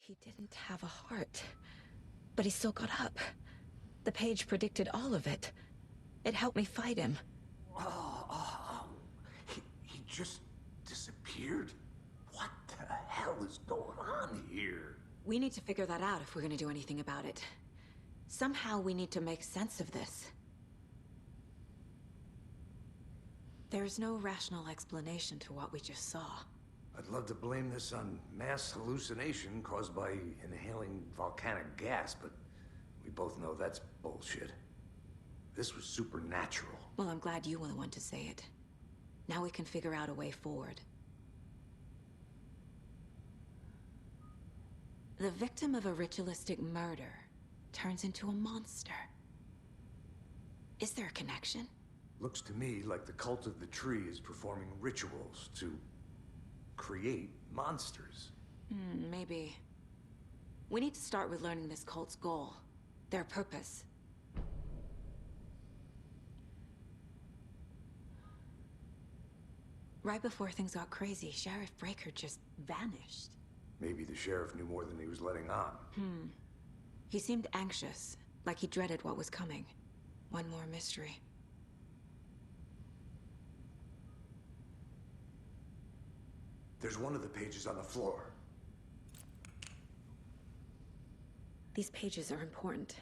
He didn't have a heart, but he still got up. The page predicted all of it. It helped me fight him. He just disappeared? What the hell is going on here? We need to figure that out if we're gonna do anything about it. Somehow we need to make sense of this. There's no rational explanation to what we just saw. I'd love to blame this on mass hallucination caused by inhaling volcanic gas, but we both know that's bullshit. This was supernatural. Well, I'm glad you were the one to say it. Now we can figure out a way forward. The victim of a ritualistic murder turns into a monster. Is there a connection? Looks to me like the cult of the tree is performing rituals to create monsters. Maybe. We need to start with learning this cult's goal, their purpose. Right before things got crazy, Sheriff Breaker just vanished. Maybe the sheriff knew more than he was letting on. He seemed anxious, like he dreaded what was coming. One more mystery. There's one of the pages on the floor. These pages are important.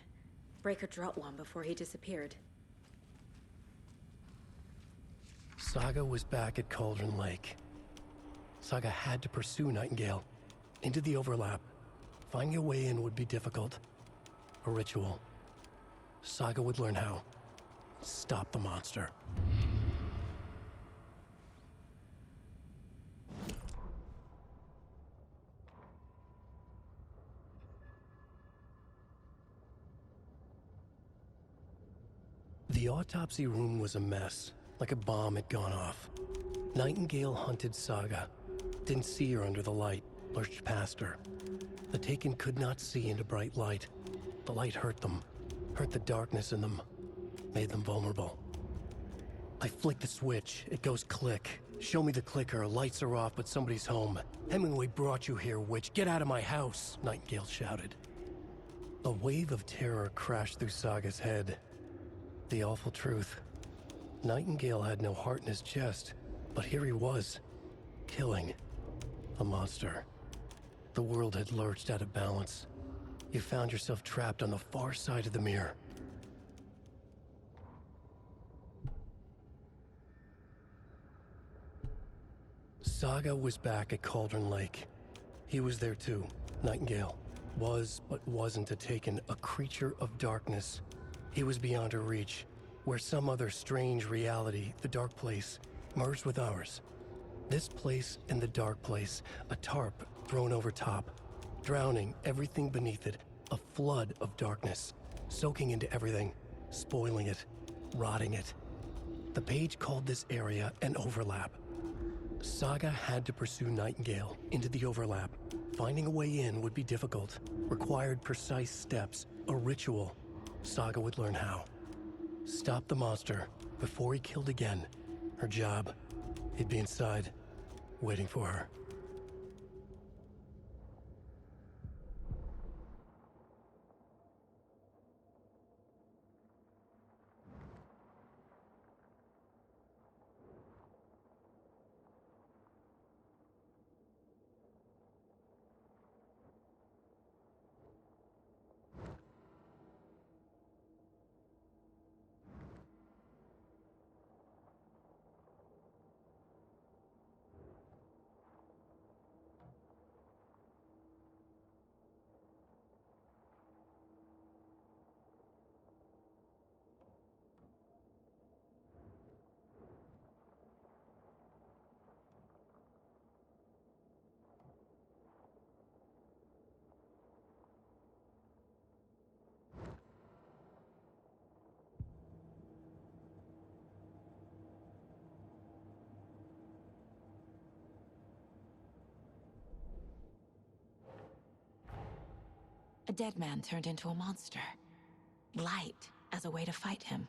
Breaker dropped one before he disappeared. Saga was back at Cauldron Lake. Saga had to pursue Nightingale into the overlap. Finding a way in would be difficult. A ritual. Saga would learn how. Stop the monster. The autopsy room was a mess, like a bomb had gone off. Nightingale hunted Saga. Didn't see her under the light, lurched past her. The Taken could not see into bright light. The light hurt them, hurt the darkness in them, made them vulnerable. I flick the switch, it goes click. Show me the clicker, lights are off but somebody's home. Hemingway brought you here, witch, get out of my house, Nightingale shouted. A wave of terror crashed through Saga's head. The awful truth. Nightingale had no heart in his chest, but here he was, killing a monster. The world had lurched out of balance. You found yourself trapped on the far side of the mirror. Saga was back at Cauldron Lake. He was there too, Nightingale. Was, but wasn't a Taken, a creature of darkness. He was beyond her reach, where some other strange reality, the dark place, merged with ours. This place and the dark place, a tarp thrown over top, drowning everything beneath it, a flood of darkness, soaking into everything, spoiling it, rotting it. The page called this area an overlap. Saga had to pursue Nightingale into the overlap. Finding a way in would be difficult, required precise steps, a ritual. Saga would learn how. Stop the monster before he killed again. Her job, he'd be inside, waiting for her. A dead man turned into a monster. Light as a way to fight him.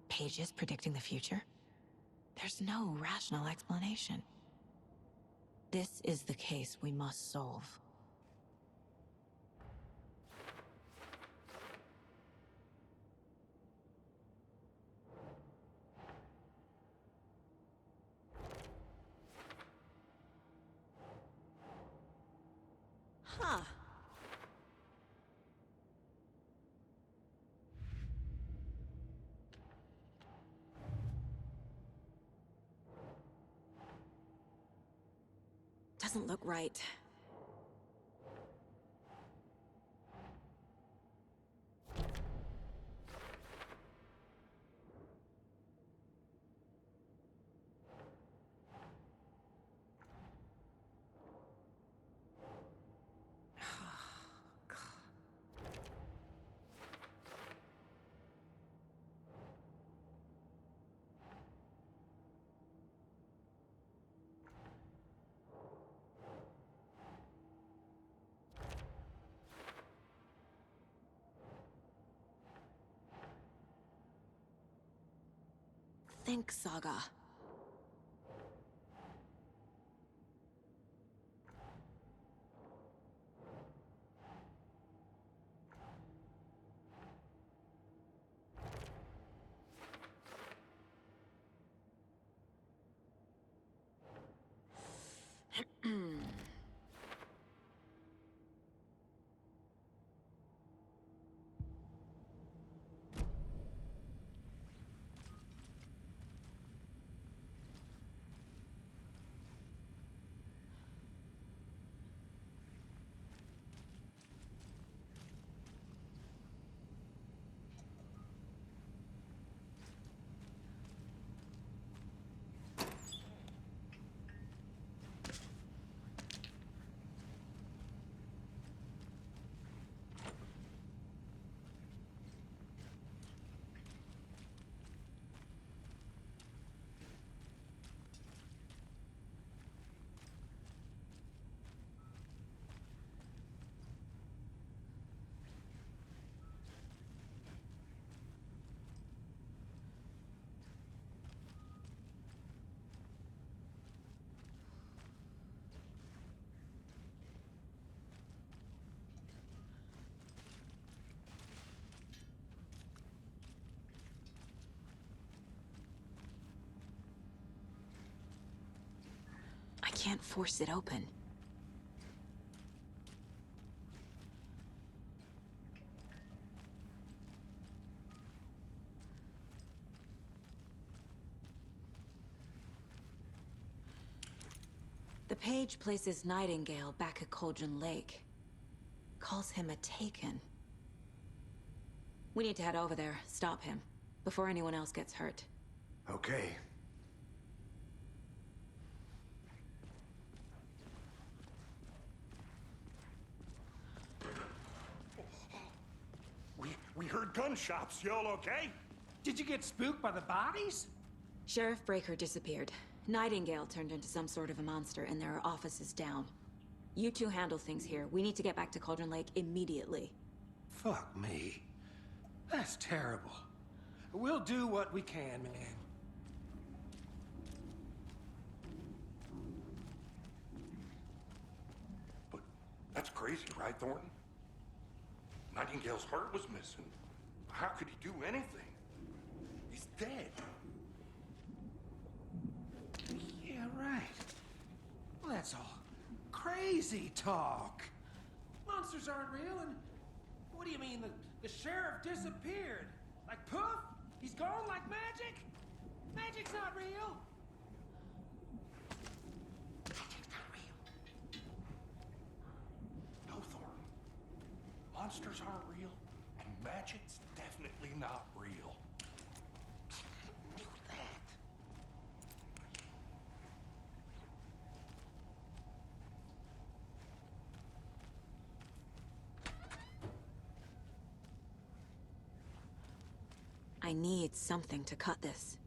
Pages predicting the future. There's no rational explanation. This is the case we must solve. Huh. Doesn't look right. Think, Saga. I can't force it open. The page places Nightingale back at Cauldron Lake. Calls him a Taken. We need to head over there, stop him, before anyone else gets hurt. Okay. We heard gunshots. Y'all okay? Did you get spooked by the bodies? Sheriff Breaker disappeared. Nightingale turned into some sort of a monster, and there are offices down. You two handle things here. We need to get back to Cauldron Lake immediately. Fuck me. That's terrible. We'll do what we can, man. But that's crazy, right, Thornton? Nightingale's heart was missing. How could he do anything? He's dead. Yeah, right. Well, that's all crazy talk. Monsters aren't real, and what do you mean? The sheriff disappeared? Like poof? He's gone like magic? Magic's not real. Magic's not real. No, Thornton. Monsters aren't real, and magic's definitely not real. I knew that. I need something to cut this.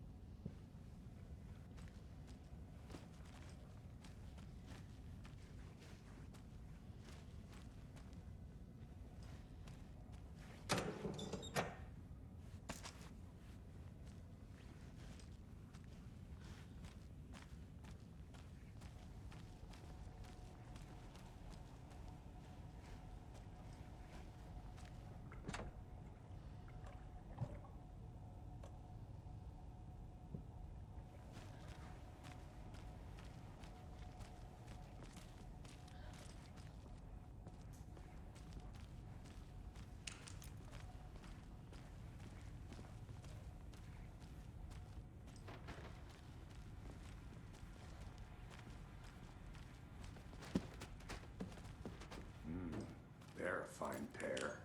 fine pair.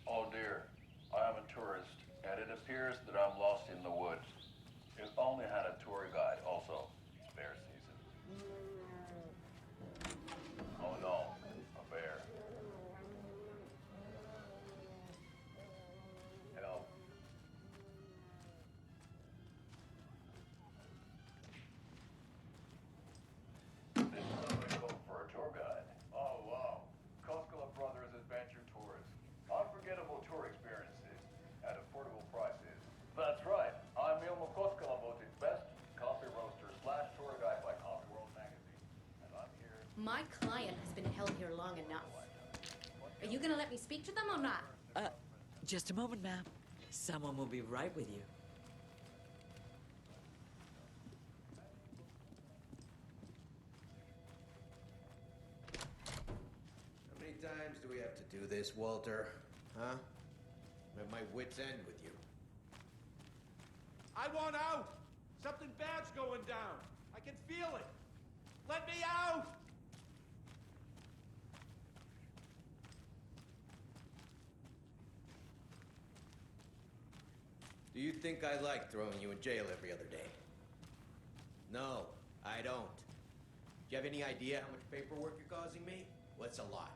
Oh dear, I am a tourist, and it appears that I'm lost in the woods. If only had a tour guide also. It's bear season. Oh no, a bear. Help. Did somebody call for a tour guide? Oh wow. Koskela Brothers Adventure Tours. Unforgettable tour experiences at affordable prices. That's right. I'm Ilmo Koskela, voted best coffee roaster slash tour guide by Coffee World magazine. And I'm here. My client has been held here long enough. Are you gonna let me speak to them or not? Just a moment, ma'am. Someone will be right with you. How many times do we have to do this, Walter? Huh? I'm at my wit's end with you. I want out! Something bad's going down. I can feel it. Let me out! Do you think I like throwing you in jail every other day? No, I don't. Do you have any idea how much paperwork you're causing me? What's a lot?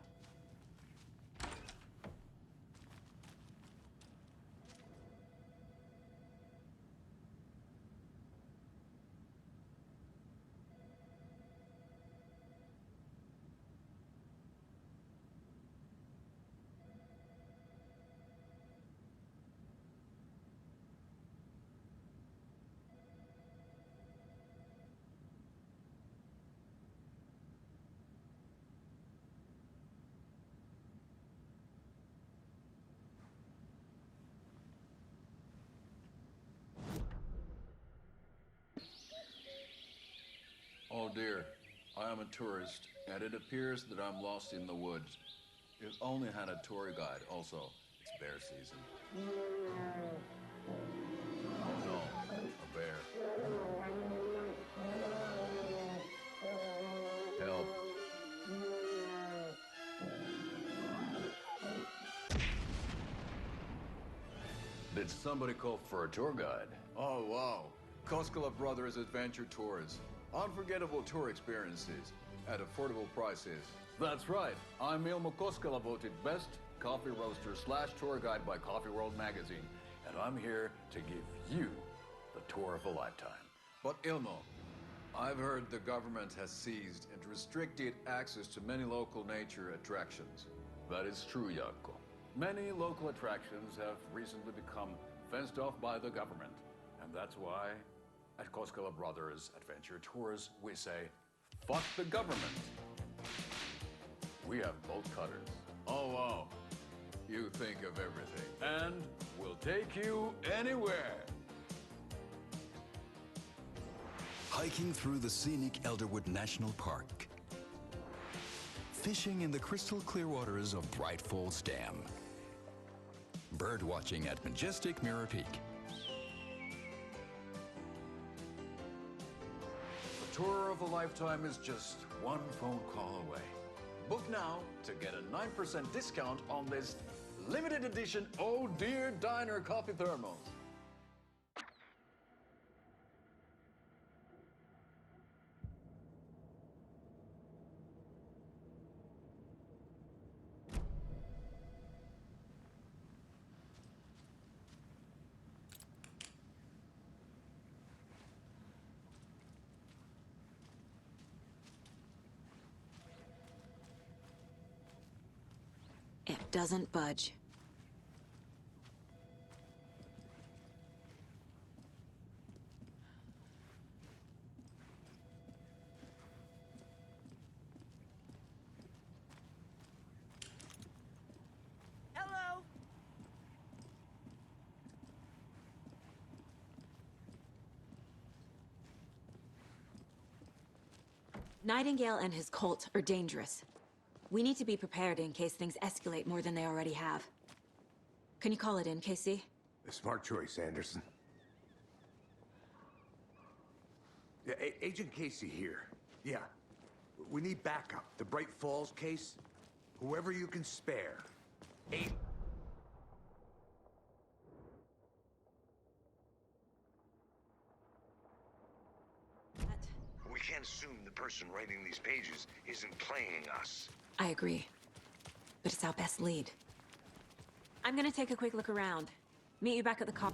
Oh dear, I am a tourist, and it appears that I'm lost in the woods. If only had a tour guide also. It's bear season. Oh no, a bear. Help. Did somebody call for a tour guide? Oh wow, Koskela Brothers Adventure Tours. Unforgettable tour experiences at affordable prices. That's right. I'm Ilmo Koskela, voted best coffee roaster slash tour guide by Coffee World magazine. And I'm here to give you the tour of a lifetime. But Ilmo, I've heard the government has seized and restricted access to many local nature attractions. That is true, Jaakko. Many local attractions have recently become fenced off by the government. And that's why at Koskela Brothers Adventure Tours, we say, fuck the government. We have bolt cutters. Oh, wow. You think of everything. And we'll take you anywhere. Hiking through the scenic Elderwood National Park. Fishing in the crystal clear waters of Bright Falls Dam. Bird watching at majestic Mirror Peak. Tour of a lifetime is just one phone call away. Book now to get a 9% discount on this limited edition Oh Dear Diner coffee thermos. It doesn't budge. Hello. Nightingale and his cult are dangerous. We need to be prepared in case things escalate more than they already have. Can you call it in, Casey? A smart choice, Anderson. Yeah, Agent Casey here. Yeah. We need backup. The Bright Falls case. Whoever you can spare. We can't assume the person writing these pages isn't playing us. I agree. But it's our best lead. I'm gonna take a quick look around. Meet you back at the car.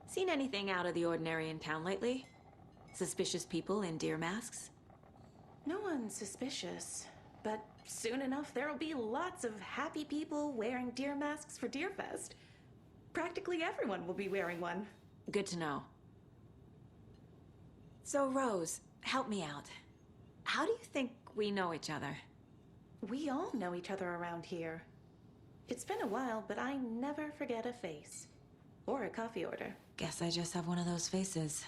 Seen anything out of the ordinary in town lately? Suspicious people in deer masks? No one's suspicious, but soon enough there'll be lots of happy people wearing deer masks for Deerfest. Practically everyone will be wearing one. Good to know. So, Rose, help me out. How do you think we know each other? We all know each other around here. It's been a while, but I never forget a face. Or a coffee order. Guess I just have one of those faces.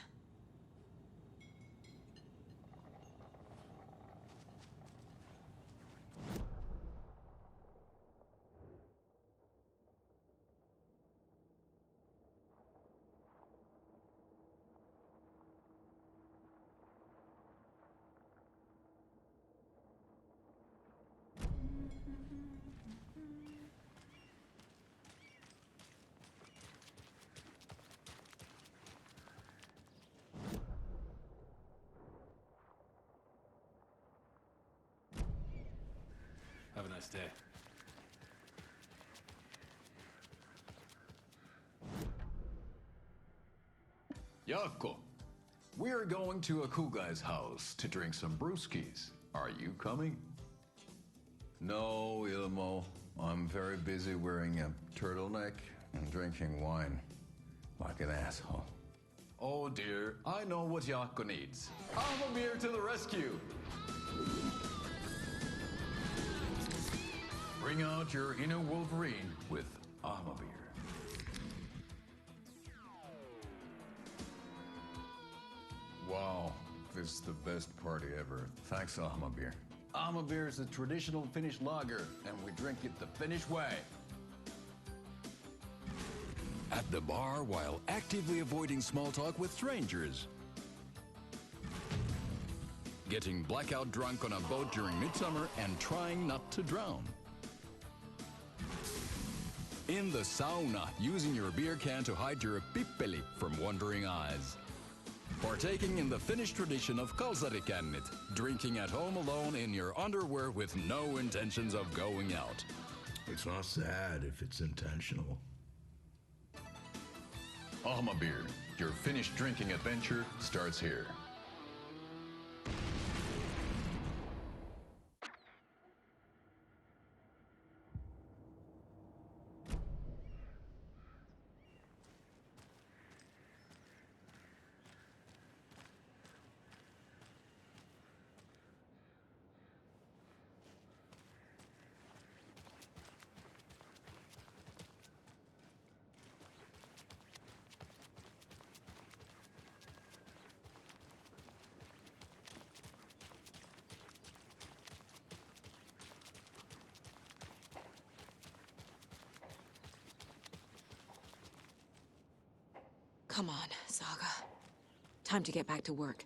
Have a nice day. Yako, we're going to a cool guy's house to drink some brewskis. Are you coming? No, Ilmo. I'm very busy wearing a turtleneck and drinking wine. Like an asshole. Oh dear, I know what Yako needs. Amamir to the rescue! Bring out your inner Wolverine with Amamir. Wow, this is the best party ever. Thanks, Amamir. Amamir is a traditional Finnish lager, and we drink it the Finnish way. At the bar while actively avoiding small talk with strangers. Getting blackout drunk on a boat during midsummer and trying not to drown. In the sauna, using your beer can to hide your pippeli from wandering eyes. Partaking in the Finnish tradition of kalsarikännit, drinking at home alone in your underwear with no intentions of going out. It's not sad if it's intentional. Amamir, your Finnish drinking adventure starts here. Come on, Saga. Time to get back to work.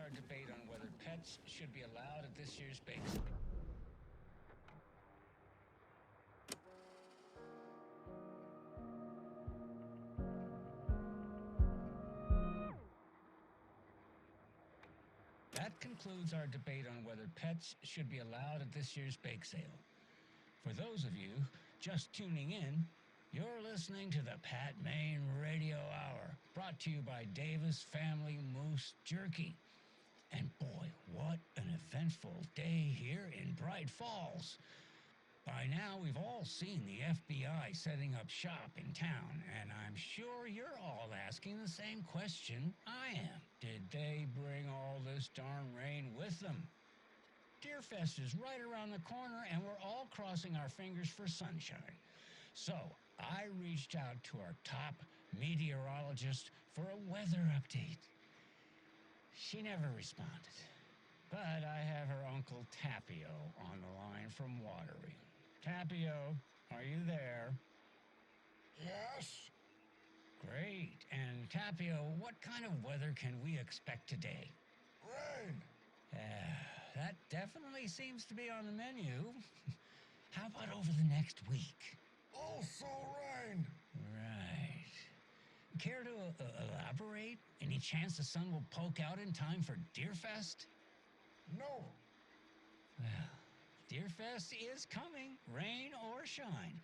our debate on whether pets should be allowed at this year's bake. That concludes our debate on whether pets should be allowed at this year's bake sale. For those of you just tuning in, you're listening to the Pat Maine Radio Hour, brought to you by Davis Family Moose Jerky. And boy, what an eventful day here in Bright Falls. By now, we've all seen the FBI setting up shop in town, and I'm sure you're all asking the same question I am. Did they bring all this darn rain with them? Deerfest is right around the corner, and we're all crossing our fingers for sunshine. So, I reached out to our top meteorologist for a weather update. She never responded, but I have her Uncle Tapio on the line from Watery. Tapio, are you there? Yes? Great. And Tapio, what kind of weather can we expect today? Rain. That definitely seems to be on the menu. How about over the next week? Also rain. Right. Care to elaborate? Any chance the sun will poke out in time for Deerfest? No. Well, Deerfest is coming, rain or shine.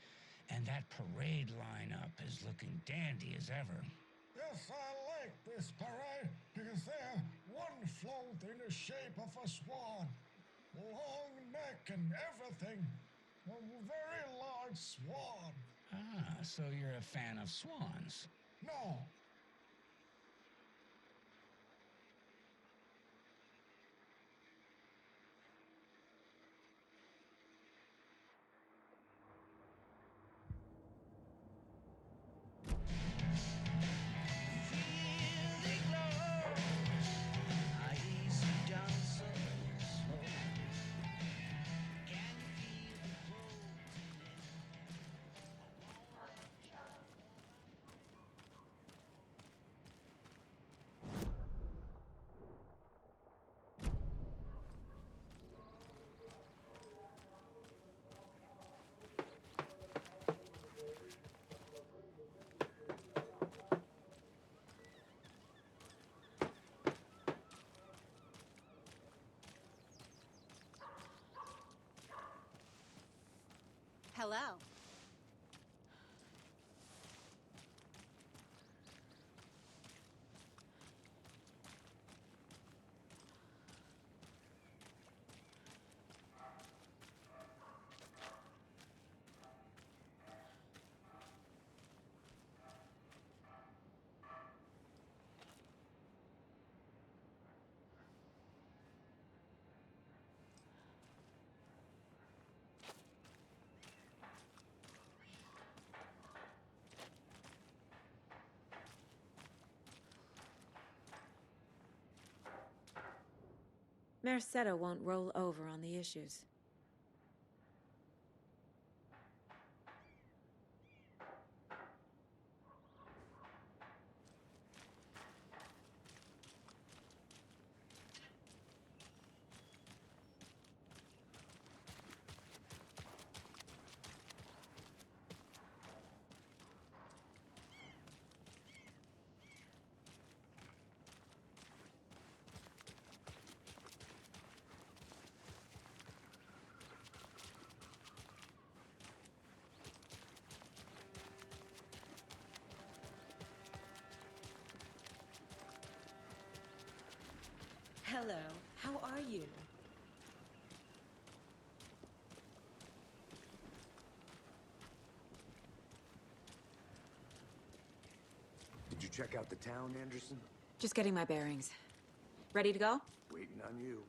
And that parade lineup is looking dandy as ever. Yes, I like this parade because they have one float in the shape of a swan. Long neck and everything. A very large swan. Ah, so you're a fan of swans? No. Hello. Merced won't roll over on the issues. Hello, how are you? Did you check out the town, Anderson? Just getting my bearings. Ready to go? Waiting on you.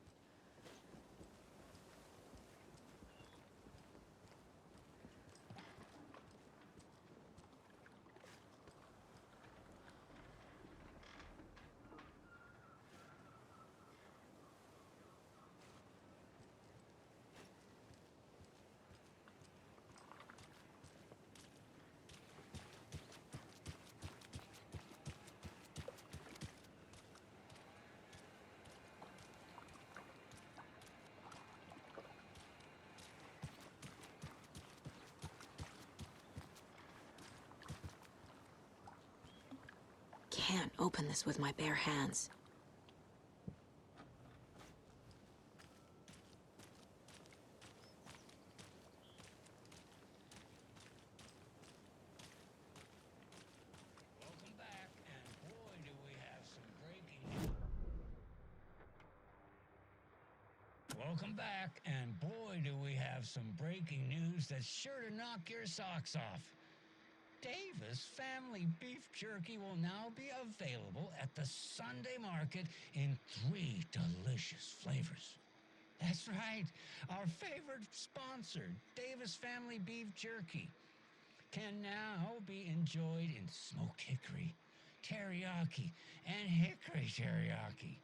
can't open this with my bare hands. Welcome back, and boy, do we have some breaking news. Welcome back, and boy, do we have some breaking news that's sure to knock your socks off. Davis Family Beef Jerky will now be available at the Sunday market in 3 delicious flavors. That's right, our favorite sponsor, Davis Family Beef Jerky, can now be enjoyed in smoked hickory, teriyaki, and hickory teriyaki.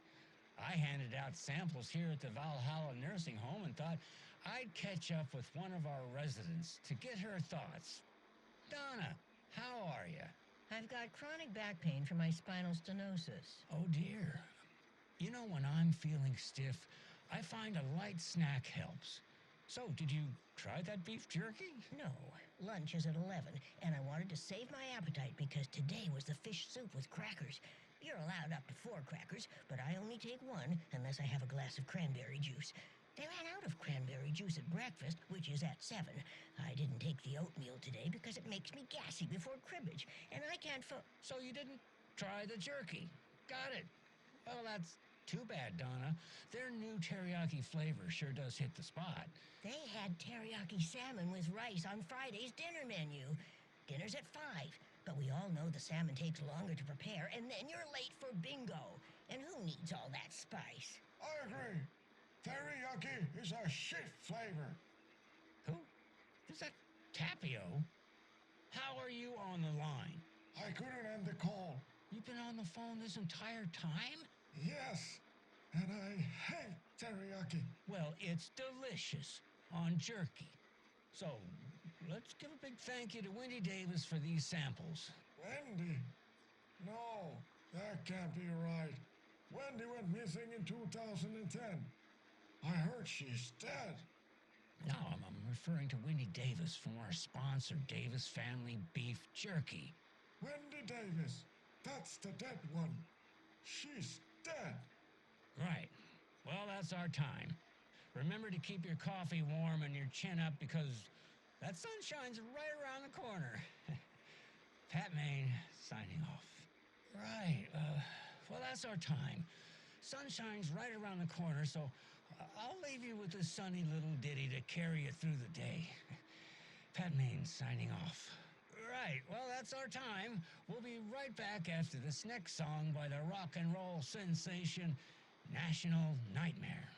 I handed out samples here at the Valhalla Nursing Home and thought I'd catch up with one of our residents to get her thoughts. Donna, how are you? I've got chronic back pain from my spinal stenosis. Oh, dear. You know, when I'm feeling stiff, I find a light snack helps. So, did you try that beef jerky? No, lunch is at 11, and I wanted to save my appetite because today was the fish soup with crackers. You're allowed up to 4 crackers, but I only take 1 unless I have a glass of cranberry juice. They ran out of cranberry juice at breakfast, which is at 7. I didn't take the oatmeal today because it makes me gassy before cribbage, and I can't So you didn't try the jerky. Got it. Well, that's too bad, Donna. Their new teriyaki flavor sure does hit the spot. They had teriyaki salmon with rice on Friday's dinner menu. Dinner's at 5, but we all know the salmon takes longer to prepare, and then you're late for bingo. And who needs all that spice? I agree. Teriyaki is a shit flavor. Who? Is that Tapio? How are you on the line? I couldn't end the call. You've been on the phone this entire time? Yes, and I hate teriyaki. Well, it's delicious on jerky. So, let's give a big thank you to Wendy Davis for these samples. Wendy? No, that can't be right. Wendy went missing in 2010. I heard she's dead. No, I'm referring to Wendy Davis from our sponsor, Davis Family Beef Jerky. Wendy Davis. That's the dead one. She's dead. Right. Well, that's our time. Remember to keep your coffee warm and your chin up because that sunshine's right around the corner. Pat Maine, signing off. Right. Well, that's our time. Sunshine's right around the corner, so I'll leave you with this sunny little ditty to carry you through the day. Pat Maine, signing off. Right, well, that's our time. We'll be right back after this next song by the rock and roll sensation, National Nightmare.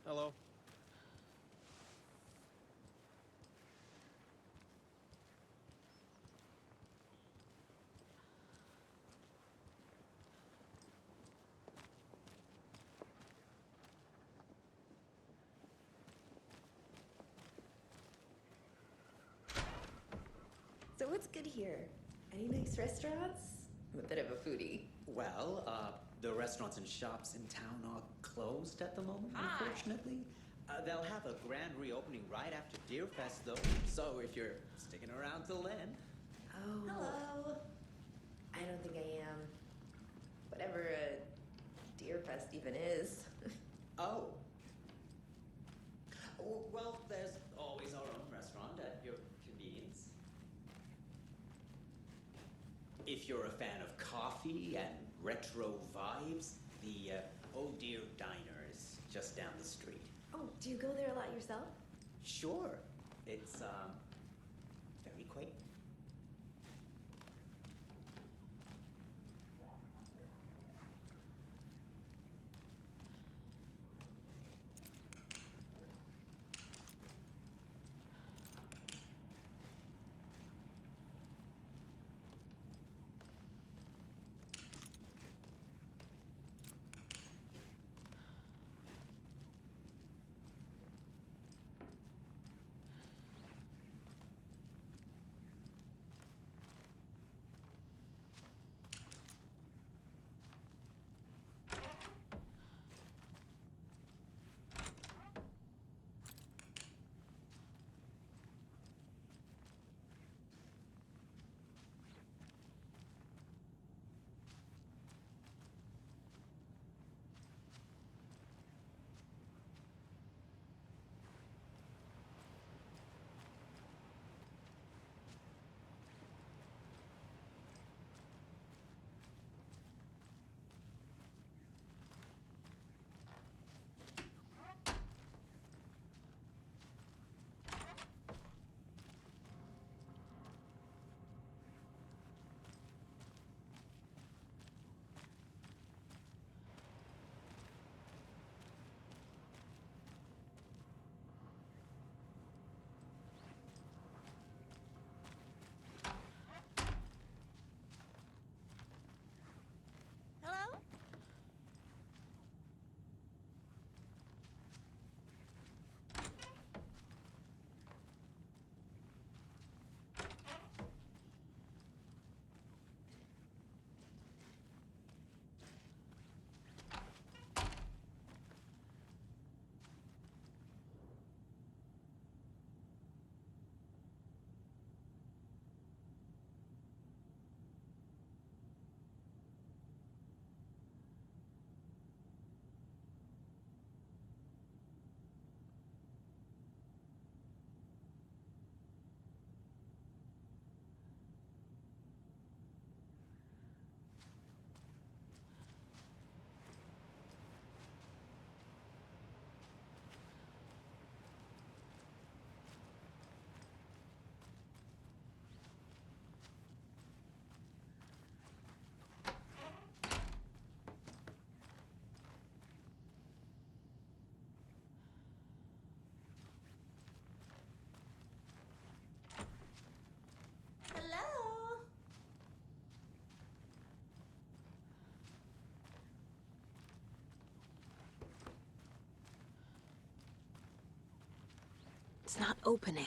Hello. So what's good here? Any nice restaurants? I'm a bit of a foodie. Well, the restaurants and shops in town are closed at the moment, unfortunately. They'll have a grand reopening right after Deerfest, though. So if you're sticking around till then. Oh. Hello. I don't think I am. Whatever a Deerfest even is. Oh. Well, there's always our own restaurant at your convenience. If you're a fan of coffee and retro vibes. The Oh Dear Diner is just down the street. Oh, do you go there a lot yourself? Sure. It's, very quaint. Hello? Hello? It's not opening.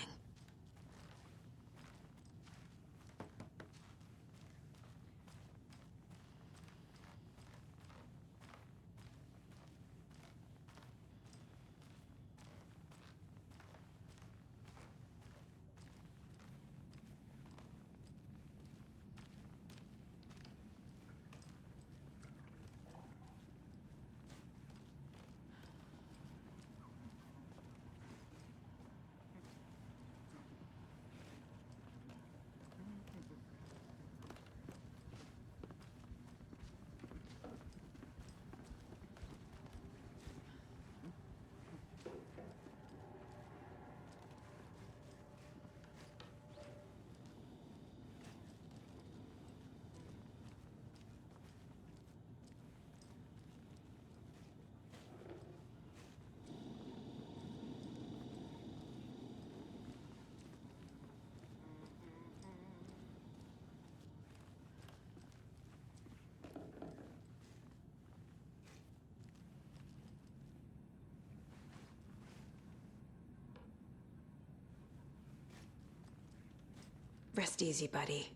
Rest easy, buddy.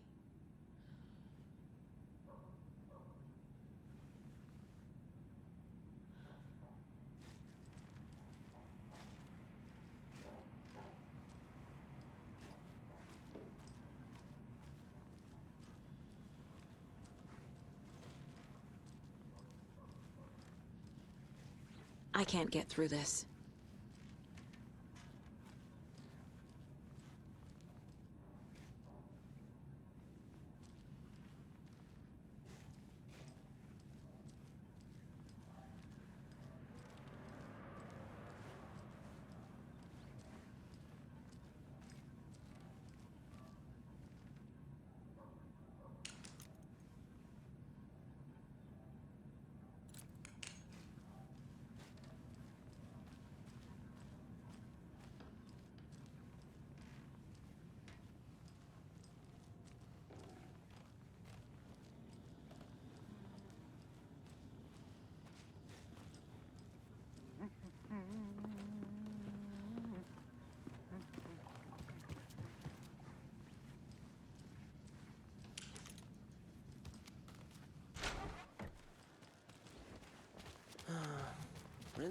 I can't get through this.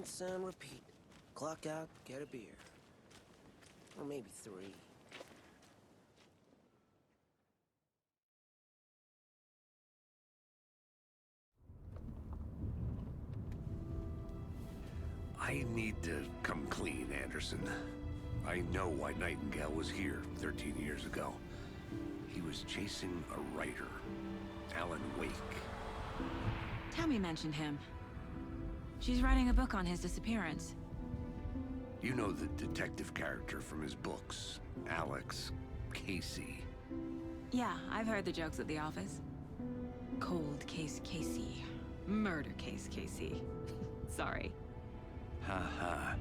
rinse and repeat. Clock out, get a beer. Or maybe 3. I need to come clean, Anderson. I know why Nightingale was here 13 years ago. He was chasing a writer, Alan Wake. Tammy mentioned him. She's writing a book on his disappearance. You know the detective character from his books, Alex Casey. Yeah, I've heard the jokes at the office. Cold case Casey. Murder case Casey. Sorry. Ha ha.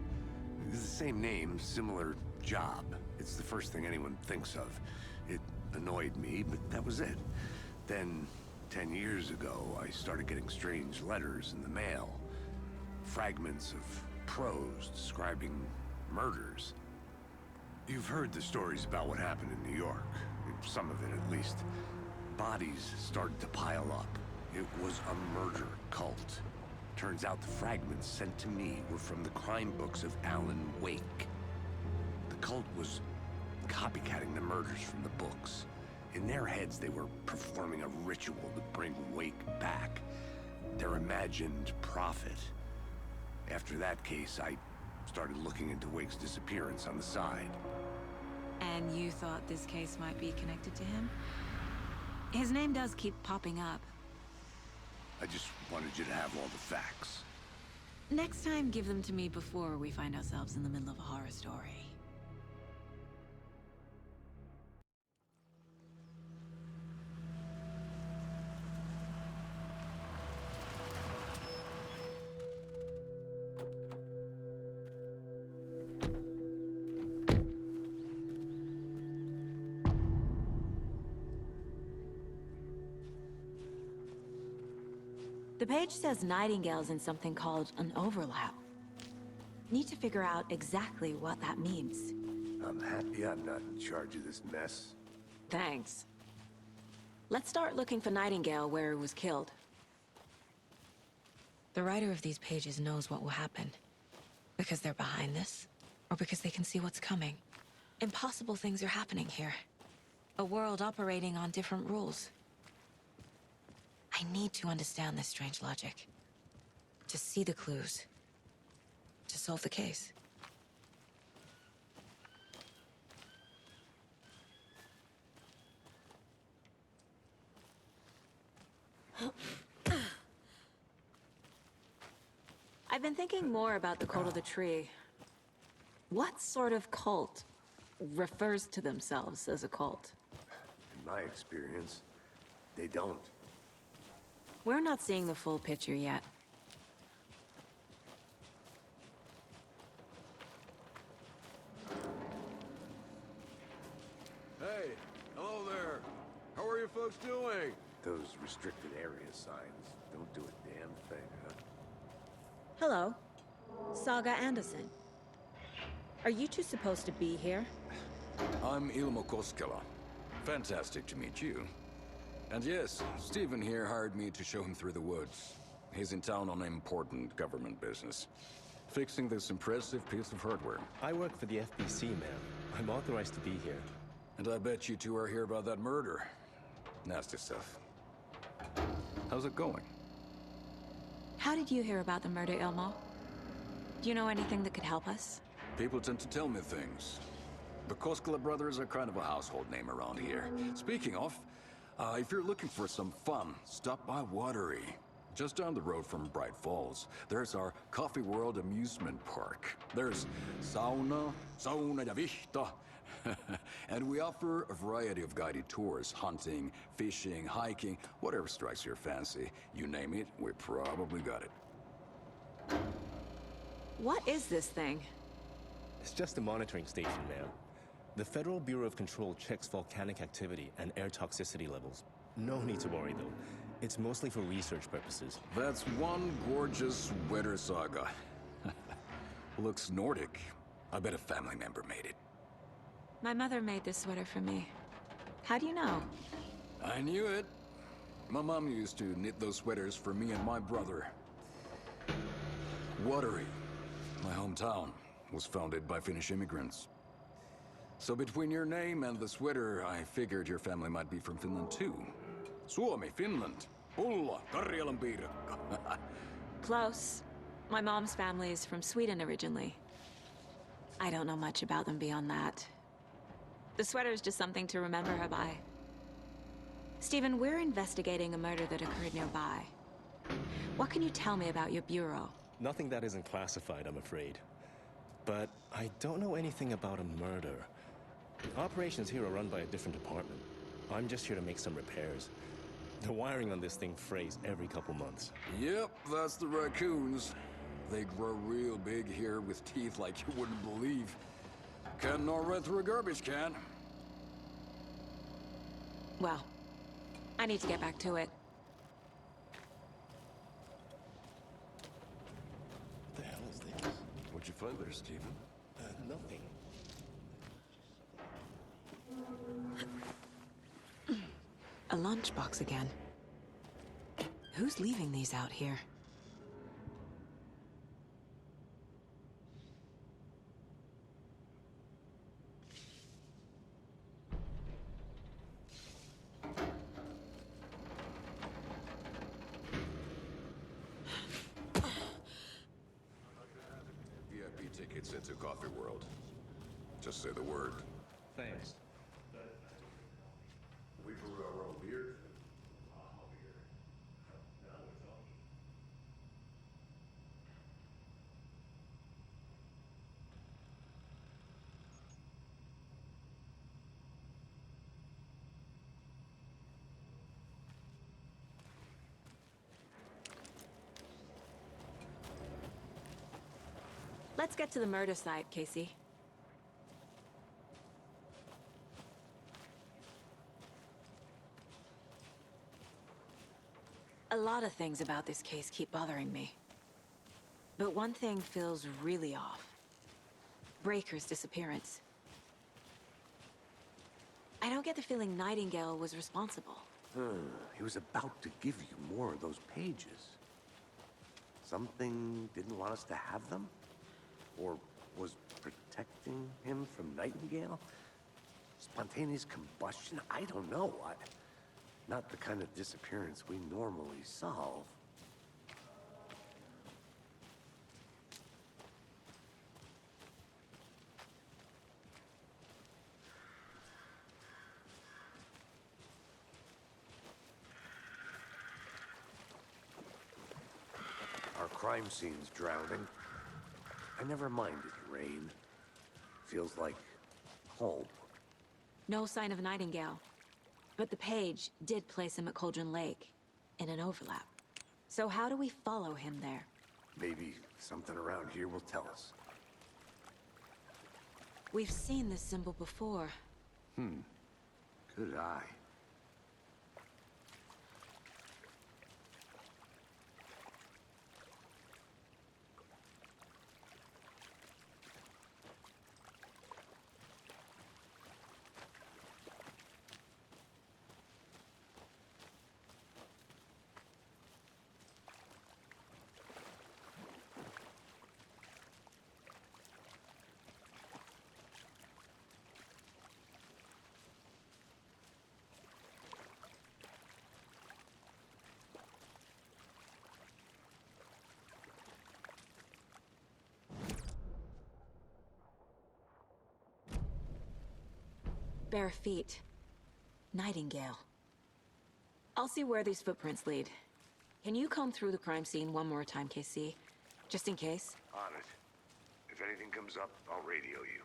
It's the same name, similar job. It's the first thing anyone thinks of. It annoyed me, but that was it. Then, 10 years ago, I started getting strange letters in the mail. Fragments of prose describing murders. You've heard the stories about what happened in New York. Some of it, at least. Bodies started to pile up. It was a murder cult. Turns out the fragments sent to me were from the crime books of Alan Wake. The cult was copycatting the murders from the books. In their heads, they were performing a ritual to bring Wake back. Their imagined prophet. After that case, I started looking into Wake's disappearance on the side. And you thought this case might be connected to him? His name does keep popping up. I just wanted you to have all the facts. Next time, give them to me before we find ourselves in the middle of a horror story. The page says Nightingale's in something called an overlap. Need to figure out exactly what that means. I'm happy I'm not in charge of this mess. Thanks. Let's start looking for Nightingale where he was killed. The writer of these pages knows what will happen. Because they're behind this, or because they can see what's coming. Impossible things are happening here. A world operating on different rules. I need to understand this strange logic. To see the clues. To solve the case. I've been thinking more about the cult of the tree. What sort of cult refers to themselves as a cult? In my experience, they don't. We're not seeing the full picture yet. Hey, hello there. How are you folks doing? Those restricted area signs don't do a damn thing, huh? Hello. Saga Anderson. Are you two supposed to be here? I'm Ilmo Koskela. Fantastic to meet you. And yes, Stephen here hired me to show him through the woods. He's in town on important government business. Fixing this impressive piece of hardware. I work for the FBC, ma'am. I'm authorized to be here. And I bet you two are here about that murder. Nasty stuff. How's it going? How did you hear about the murder, Ilmo? Do you know anything that could help us? People tend to tell me things. The Koskela brothers are kind of a household name around here. Speaking of, if you're looking for some fun, stop by Watery. Just down the road from Bright Falls, there's our Coffee World amusement park. There's sauna ja vihta. And we offer a variety of guided tours, hunting, fishing, hiking, whatever strikes your fancy. You name it, we probably got it. What is this thing? It's just a monitoring station, ma'am. The Federal Bureau of Control checks volcanic activity and air toxicity levels. No need to worry, though. It's mostly for research purposes. That's one gorgeous sweater, Saga. Looks Nordic. I bet a family member made it. My mother made this sweater for me. How do you know? I knew it. My mom used to knit those sweaters for me and my brother. Watery. My hometown was founded by Finnish immigrants. So between your name and the sweater, I figured your family might be from Finland too. Suomi, Finland. Pulla, Karjalan piirakka. Close. My mom's family is from Sweden originally. I don't know much about them beyond that. The sweater's just something to remember her by. Stephen, we're investigating a murder that occurred nearby. What can you tell me about your bureau? Nothing that isn't classified, I'm afraid. But I don't know anything about a murder. Operations here are run by a different department. I'm just here to make some repairs. The wiring on this thing frays every couple months. Yep, that's the raccoons. They grow real big here with teeth like you wouldn't believe. Can't nor run through a garbage can. Well, I need to get back to it. What the hell is this? What'd you find there, Stephen? Nothing. A lunchbox again. Who's leaving these out here? VIP tickets into Coffee World. Just say the word. Thanks. We brew our own beer. Let's get to the murder site, Casey. A lot of things about this case keep bothering me. But one thing feels really off. Breaker's disappearance. I don't get the feeling Nightingale was responsible. He was about to give you more of those pages. Something didn't want us to have them? Or was protecting him from Nightingale? Spontaneous combustion? I don't know. Not the kind of disappearance we normally solve. Our crime scene's drowning. I never minded rain. Feels like home. No sign of Nightingale. But the page did place him at Cauldron Lake, in an overlap. So how do we follow him there? Maybe something around here will tell us. We've seen this symbol before. Good eye. Bare feet. Nightingale. I'll see where these footprints lead. Can you comb through the crime scene one more time, KC? Just in case? On it. If anything comes up, I'll radio you.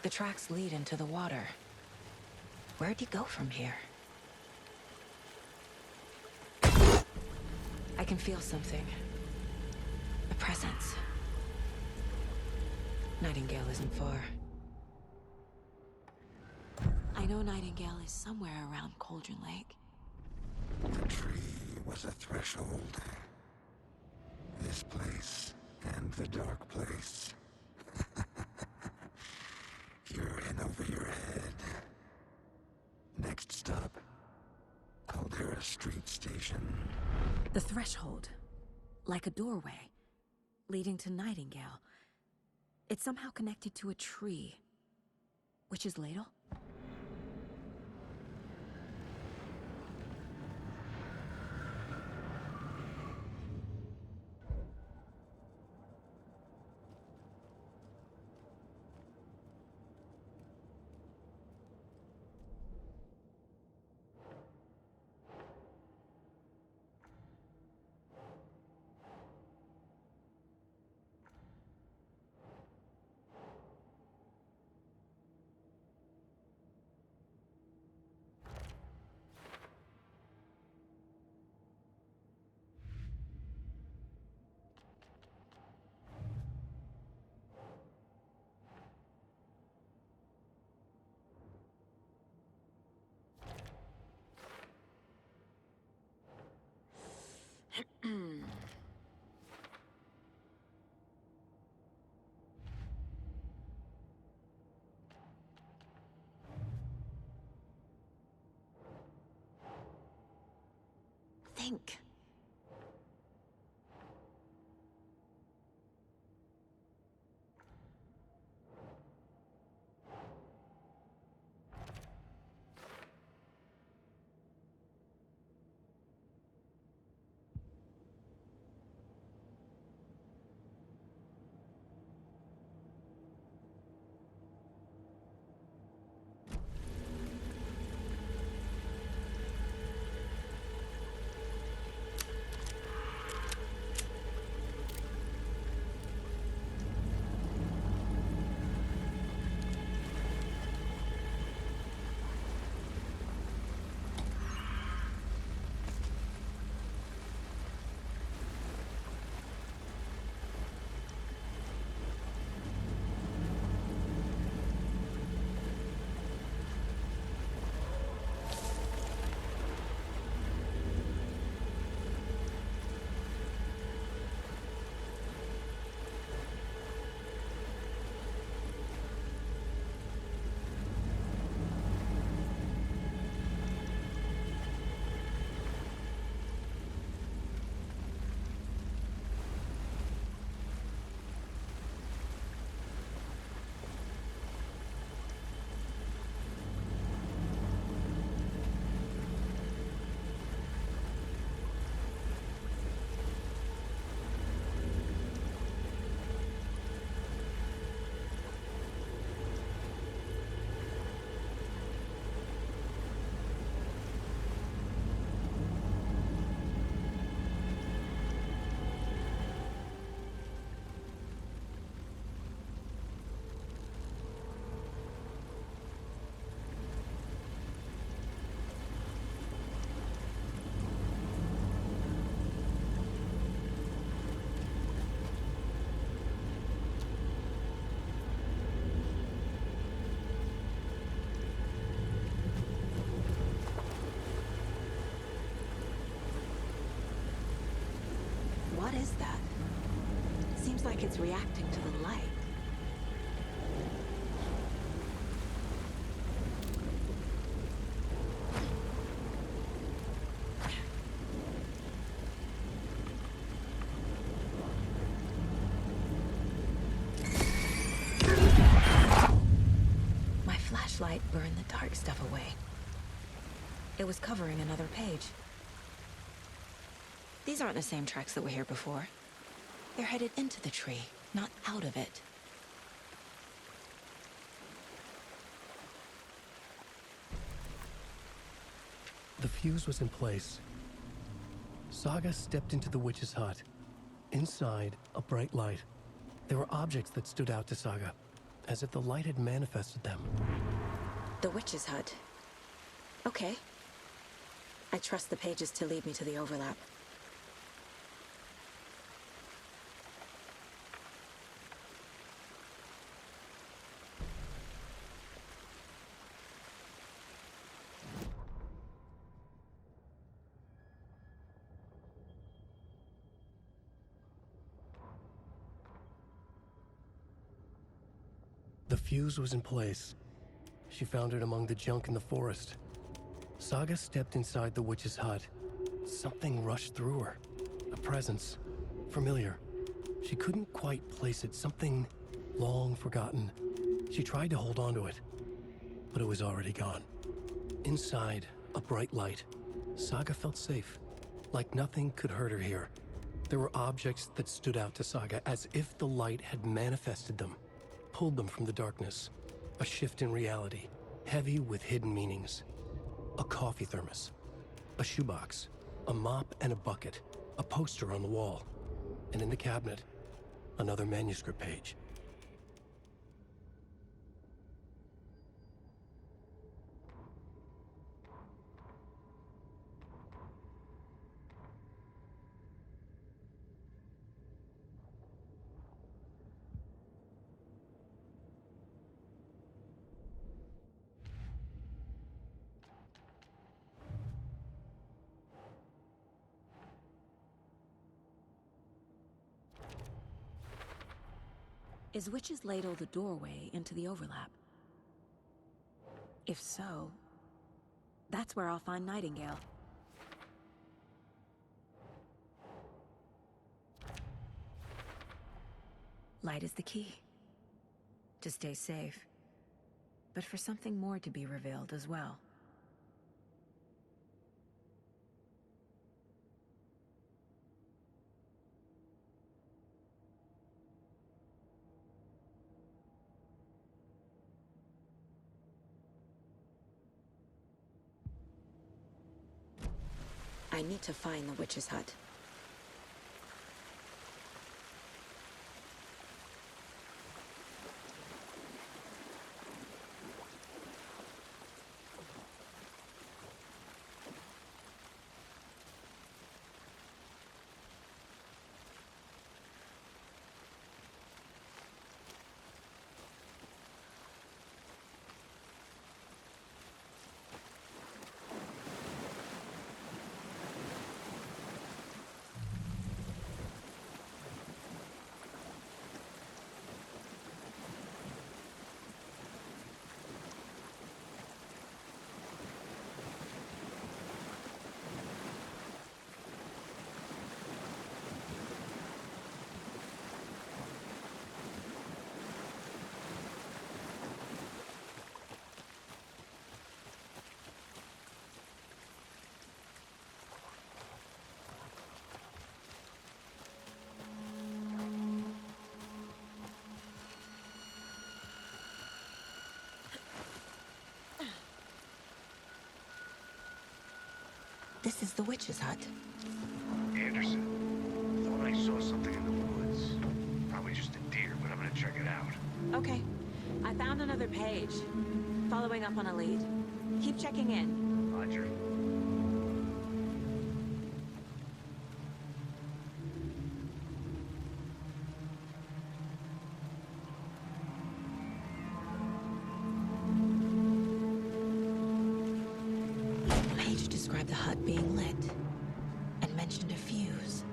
The tracks lead into the water. Where'd he go from here? I can feel something. A presence. Nightingale isn't far. I know Nightingale is somewhere around Cauldron Lake. The tree was a threshold. This place and the dark place. You're in over your head. Next stop, Caldera Street Station. The threshold. Like a doorway. Leading to Nightingale. It's somehow connected to a tree. Witch's Ladle? Think. What is that? Seems like it's reacting to the light. My flashlight burned the dark stuff away. It was covering another page. These aren't the same tracks that were here before. They're headed into the tree, not out of it. The fuse was in place. Saga stepped into the witch's hut. Inside, a bright light. There were objects that stood out to Saga. as if the light had manifested them. The witch's hut. Okay. I trust the pages to lead me to the overlap. The fuse was in place. She found it among the junk in the forest. Saga stepped inside the witch's hut. Something rushed through her. A presence. Familiar. She couldn't quite place it. Something long forgotten. She tried to hold on to it, but it was already gone. Inside, a bright light. Saga felt safe. Like nothing could hurt her here. There were objects that stood out to Saga as if the light had manifested them. Pulled them from the darkness. A shift in reality, heavy with hidden meanings. A coffee thermos, a shoebox, a mop and a bucket, a poster on the wall, and in the cabinet, another manuscript page. Is Witch's Ladle the doorway into the overlap? If so, that's where I'll find Nightingale. Light is the key. To stay safe, but for something more to be revealed as well. I need to find the witch's hut. This is the witch's hut. Anderson. Thought I saw something in the woods. Probably just a deer, but I'm gonna check it out. Okay. I found another page. Following up on a lead. Keep checking in. Roger. The page described the hut being lit and mentioned a fuse.